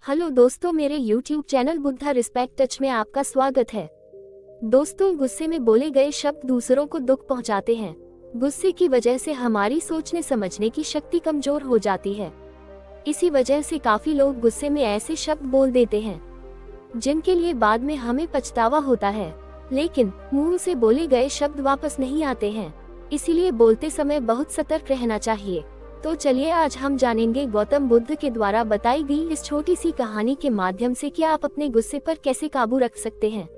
Hello दोस्तों, मेरे YouTube channel Buddha respect touch में आपका स्वागत है। दोस्तों, गुस्से में बोले गए शब्द दूसरों को दुख पहुंचाते हैं। गुस्से की वजह से हमारी सोचने समझने की शक्ति कमजोर हो जाती है। इसी वजह से काफी लोग गुस्से में ऐसे शब्द बोल देते हैं जिनके लिए बाद में हमें पछतावा होता है, लेकिन मुंह से बोले गए शब्द वापस नहीं आते हैं। इसीलिए बोलते समय बहुत सतर्क रहना चाहिए। तो चलिए आज हम जानेंगे गौतम बुद्ध के द्वारा बताई गई इस छोटी सी कहानी के माध्यम से कि आप अपने गुस्से पर कैसे काबू रख सकते हैं।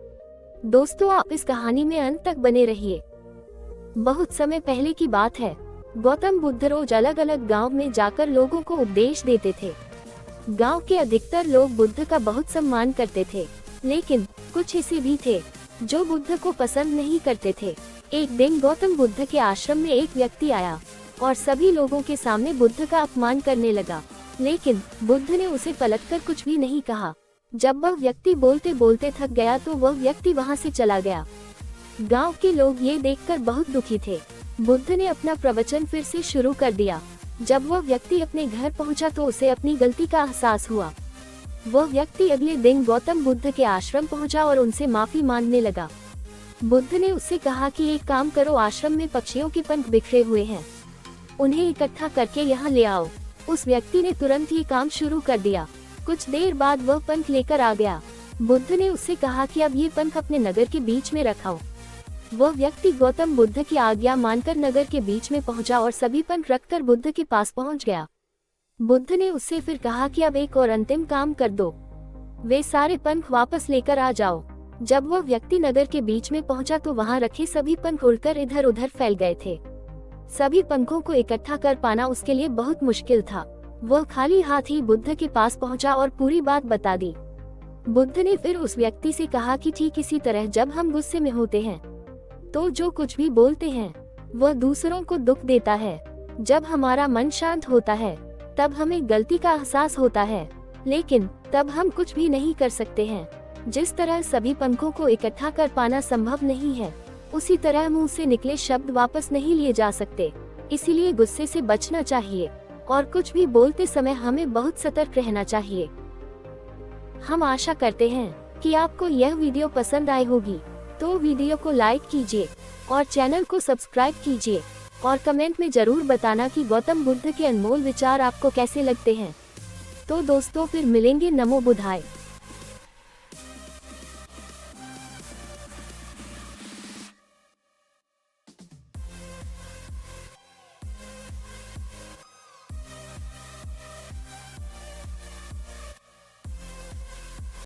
दोस्तों, आप इस कहानी में अंत तक बने रहिए। बहुत समय पहले की बात है। गौतम बुद्ध रोज अलग अलग गांव में जाकर लोगों को उपदेश देते थे। गांव के अधिकतर लोग बुद्ध का बहुत सम्मान करते थे, लेकिन कुछ ऐसे भी थे जो बुद्ध को पसंद नहीं करते थे। एक दिन गौतम बुद्ध के आश्रम में एक व्यक्ति आया और सभी लोगों के सामने बुद्ध का अपमान करने लगा, लेकिन बुद्ध ने उसे पलटकर कुछ भी नहीं कहा। जब वह व्यक्ति बोलते बोलते थक गया तो वह व्यक्ति वहां से चला गया। गांव के लोग ये देखकर बहुत दुखी थे। बुद्ध ने अपना प्रवचन फिर से शुरू कर दिया। जब वह व्यक्ति अपने घर पहुंचा तो उसे अपनी गलती का एहसास हुआ। वह व्यक्ति अगले दिन गौतम बुद्ध के आश्रम पहुंचा और उनसे माफी मांगने लगा। बुद्ध ने उससे कहा कि एक काम करो, आश्रम में पक्षियों के पंख बिखरे हुए हैं, उन्हें इकट्ठा करके यहाँ ले आओ। उस व्यक्ति ने तुरंत ही काम शुरू कर दिया। कुछ देर बाद वह पंख लेकर आ गया। बुद्ध ने उससे कहा कि अब ये पंख अपने नगर के बीच में रखाओ। वह व्यक्ति गौतम बुद्ध की आज्ञा मानकर नगर के बीच में पहुंचा और सभी पंख रखकर बुद्ध के पास पहुंच गया। बुद्ध ने उससे फिर कहा कि अब एक और अंतिम काम कर दो, वे सारे पंख वापस लेकर आ जाओ। जब वह व्यक्ति नगर के बीच में पहुंचा तो वहां रखे सभी पंख उड़कर इधर उधर फैल गए थे। सभी पंखों को इकट्ठा कर पाना उसके लिए बहुत मुश्किल था। वह खाली हाथ ही बुद्ध के पास पहुंचा और पूरी बात बता दी। बुद्ध ने फिर उस व्यक्ति से कहा कि ठीक इसी तरह जब हम गुस्से में होते हैं तो जो कुछ भी बोलते हैं वह दूसरों को दुख देता है। जब हमारा मन शांत होता है तब हमें गलती का एहसास होता है, लेकिन तब हम कुछ भी नहीं कर सकते हैं। जिस तरह सभी पंखों को इकट्ठा कर पाना संभव नहीं है, उसी तरह मुंह से निकले शब्द वापस नहीं लिए जा सकते। इसीलिए गुस्से से बचना चाहिए और कुछ भी बोलते समय हमें बहुत सतर्क रहना चाहिए। हम आशा करते हैं कि आपको यह वीडियो पसंद आई होगी, तो वीडियो को लाइक कीजिए और चैनल को सब्सक्राइब कीजिए और कमेंट में जरूर बताना कि गौतम बुद्ध के अनमोल विचार आपको कैसे लगते हैं। तो दोस्तों, फिर मिलेंगे। नमो बुद्धाय।